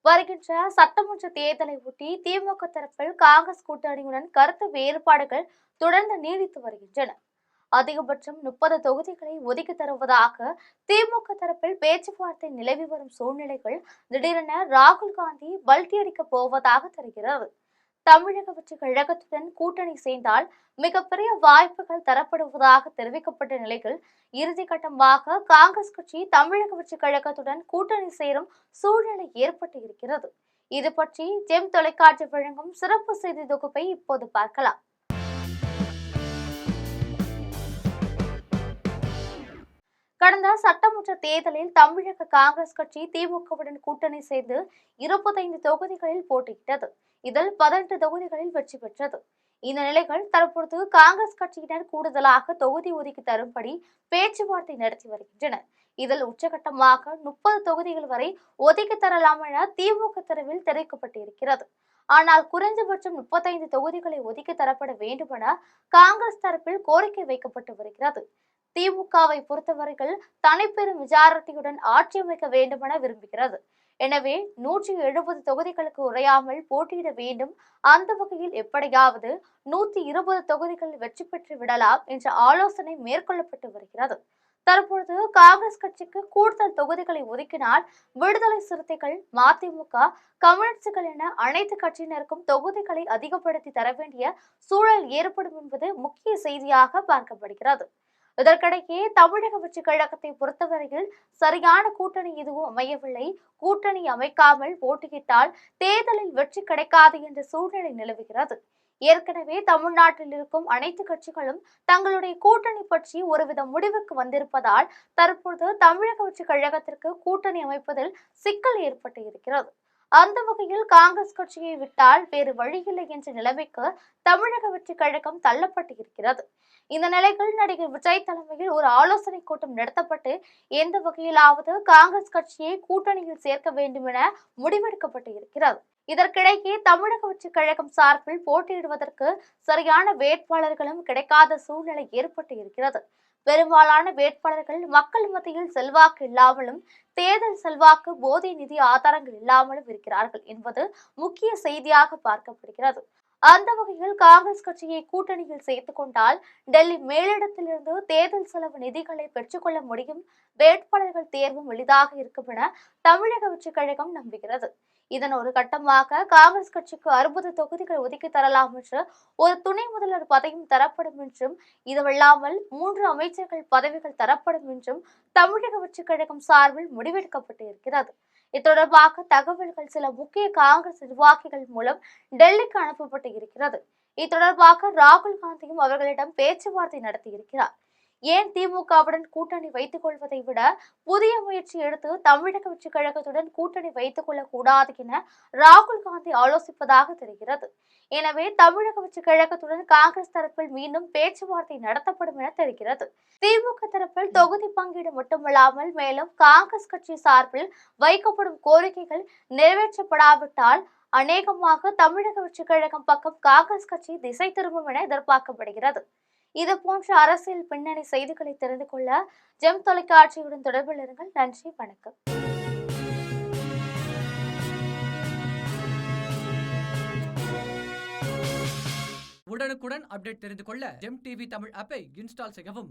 வருகின்ற சட்டமன்ற தேர்தலை ஒட்டி திமுக தரப்பில் காங்கிரஸ் கூட்டணியுடன் கருத்து வேறுபாடுகள் தொடர்ந்து நீடித்து வருகின்றன. அதிகபட்சம் 30 தொகுதிகளை ஒதுக்கி தருவதாக திமுக தரப்பில் பேச்சுவார்த்தை நிலவி வரும் சூழ்நிலைகள் திடீரென ராகுல் காந்தி பல்டியடிக்கப் போவதாக தெரிகிறது. தமிழக வெற்றி கழகத்துடன் கூட்டணி சேர்ந்தால் மிகப்பெரிய வாய்ப்புகள் தரப்படுவதாக தெரிவிக்கப்பட்ட நிலையில் இறுதிக்கட்டமாக காங்கிரஸ் கட்சி தமிழக வெற்றி கழகத்துடன் கூட்டணி சேரும் சூழ்நிலை ஏற்பட்டு இருக்கிறது. இது பற்றி ஜெம் தொலைக்காட்சி வழங்கும் சிறப்பு செய்தி தொகுப்பை இப்போது பார்க்கலாம். கடந்த சட்டமன்ற தேர்தலில் தமிழக காங்கிரஸ் கட்சி திமுகவுடன் கூட்டணி சேர்ந்து 25 தொகுதிகளில் போட்டியிட்டது. இதில் 18 தொகுதிகளில் வெற்றி பெற்றது. இந்த நிலைகள் தற்பொழுது காங்கிரஸ் கட்சியினர் கூடுதலாக தொகுதி ஒதுக்கி தரும்படி பேச்சுவார்த்தை நடத்தி வருகின்றனர். இதில் உச்சகட்டமாக 30 தொகுதிகள் வரை ஒதுக்கி தரலாம் என திமுக தரப்பில் தெரிவிக்கப்பட்டிருக்கிறது. ஆனால் குறைந்தபட்சம் 35 தொகுதிகளை ஒதுக்கி தரப்பட வேண்டும் என காங்கிரஸ் தரப்பில் கோரிக்கை வைக்கப்பட்டு வருகிறது. திமுகவை பொறுத்தவரைகள் தனிப்பெரும் மெஜாரிட்டியுடன் ஆட்சி அமைக்க வேண்டும் என விரும்புகிறது. எனவே 170 தொகுதிகளுக்கு உரையாமல் போட்டியிட வேண்டும். அந்த வகையில் எப்படியாவது 120 தொகுதிகளில் வெற்றி பெற்று விடலாம் என்ற ஆலோசனை மேற்கொள்ளப்பட்டு வருகிறது. தற்பொழுது காங்கிரஸ் கட்சிக்கு கூடுதல் தொகுதிகளை ஒதுக்கினால் விடுதலை சிறுத்தைகள், மதிமுக, கம்யூனிஸ்டுகள் என அனைத்து கட்சியினருக்கும் தொகுதிகளை அதிகப்படுத்தி தர வேண்டிய சூழல் ஏற்படும் என்பது முக்கிய செய்தியாக பார்க்கப்படுகிறது. இதற்கிடையே தமிழக வெற்றி கழகத்தை பொறுத்தவரையில் சரியான கூட்டணி எதுவும் அமையவில்லை. கூட்டணி அமைக்காமல் போட்டியிட்டால் தேர்தலில் வெற்றி கிடைக்காது என்ற சூழ்நிலை நிலவுகிறது. ஏற்கனவே தமிழ்நாட்டில் இருக்கும் அனைத்து கட்சிகளும் தங்களுடைய கூட்டணி பற்றி ஒருவித முடிவுக்கு வந்திருப்பதால் தற்பொழுது தமிழக வெற்றி கழகத்திற்கு கூட்டணி அமைப்பதில் சிக்கல் ஏற்பட்டு இருக்கிறது. அந்த வகையில் காங்கிரஸ் கட்சியை விட்டால் வேறு வழியில்லை என்ற நிலைமைக்கு தமிழக வெற்றி கழகம் தள்ளப்பட்டு இருக்கிறது. இந்த நிலையில் நடிகர் விஜய் தலைமையில் ஒரு ஆலோசனை கூட்டம் நடத்தப்பட்டு எந்த வகையிலாவது காங்கிரஸ் கட்சியை கூட்டணியில் சேர்க்க வேண்டும் என முடிவெடுக்கப்பட்டு இருக்கிறது. இதற்கிடையே தமிழக வெற்றி கழகம் சார்பில் போட்டியிடுவதற்கு சரியான வேட்பாளர்களும் கிடைக்காத சூழ்நிலை ஏற்பட்டு இருக்கிறது. பெரும்பாலான வேட்பாளர்கள் மக்கள் மத்தியில் செல்வாக்கு இல்லாமலும் தேர்தல் செல்வாக்கு, போதை நிதி ஆதாரங்கள் இல்லாமலும் இருக்கிறார்கள் என்பது முக்கிய செய்தியாக பார்க்கப்படுகிறது. அந்த வகையில் காங்கிரஸ் கட்சியை கூட்டணியில் சேர்த்துக் கொண்டால் டெல்லி மேலிடத்திலிருந்து தேர்தல் செலவு நிதிகளை பெற்றுக்கொள்ள முடியும். வேட்பாளர்கள் தேர்வும் எளிதாக இருக்கும் என தமிழக வெற்றி கழகம் நம்புகிறது. இதன் ஒரு கட்டமாக காங்கிரஸ் கட்சிக்கு 60 தொகுதிகள் ஒதுக்கி தரலாம் என்று ஒரு துணை முதல்வர் பதவியும் தரப்படும் என்றும், இதுவல்லாமல் 3 அமைச்சர்கள் பதவிகள் தரப்படும் என்றும் தமிழக வெற்றி கழகம் சார்பில் முடிவெடுக்கப்பட்டு இருக்கிறது. இத்தொடர்பாக தகவல்கள் சில முக்கிய காங்கிரஸ் நிர்வாகிகள் மூலம் டெல்லிக்கு அனுப்பப்பட்டு இருக்கிறது. இத்தொடர்பாக ராகுல் காந்தியும் அவர்களிடம் பேச்சுவார்த்தை நடத்தியிருக்கிறார். ஏன் திமுகவுடன் கூட்டணி வைத்துக் கொள்வதை விட புதிய முயற்சி எடுத்து தமிழக வெற்றி கழகத்துடன் கூட்டணி வைத்துக் கொள்ளக் கூடாது என ராகுல் காந்தி ஆலோசிப்பதாக தெரிகிறது. எனவே தமிழக வெற்றி கழகத்துடன் காங்கிரஸ் தரப்பில் மீண்டும் பேச்சுவார்த்தை நடத்தப்படும் என தெரிகிறது. திமுக தரப்பில் தொகுதி பங்கீடு மட்டுமல்லாமல் மேலும் காங்கிரஸ் கட்சி சார்பில் வைக்கப்படும் கோரிக்கைகள் நிறைவேற்றப்படாவிட்டால் அநேகமாக தமிழக வெற்றி கழகம் பக்கம் காங்கிரஸ் கட்சி திசை திரும்பும் என எதிர்பார்க்கப்படுகிறது. இது போன்ற அரசியல் பின்னணி செய்திகளை தெரிந்து கொள்ள ஜெம் தொலைக்காட்சியுடன் தொடர்பில் இருங்கள். நன்றி, வணக்கம். உடனுக்குடன் அப்டேட் தெரிந்து கொள்ள ஜெம் டிவி தமிழ் ஆப்பை இன்ஸ்டால் செய்யவும்.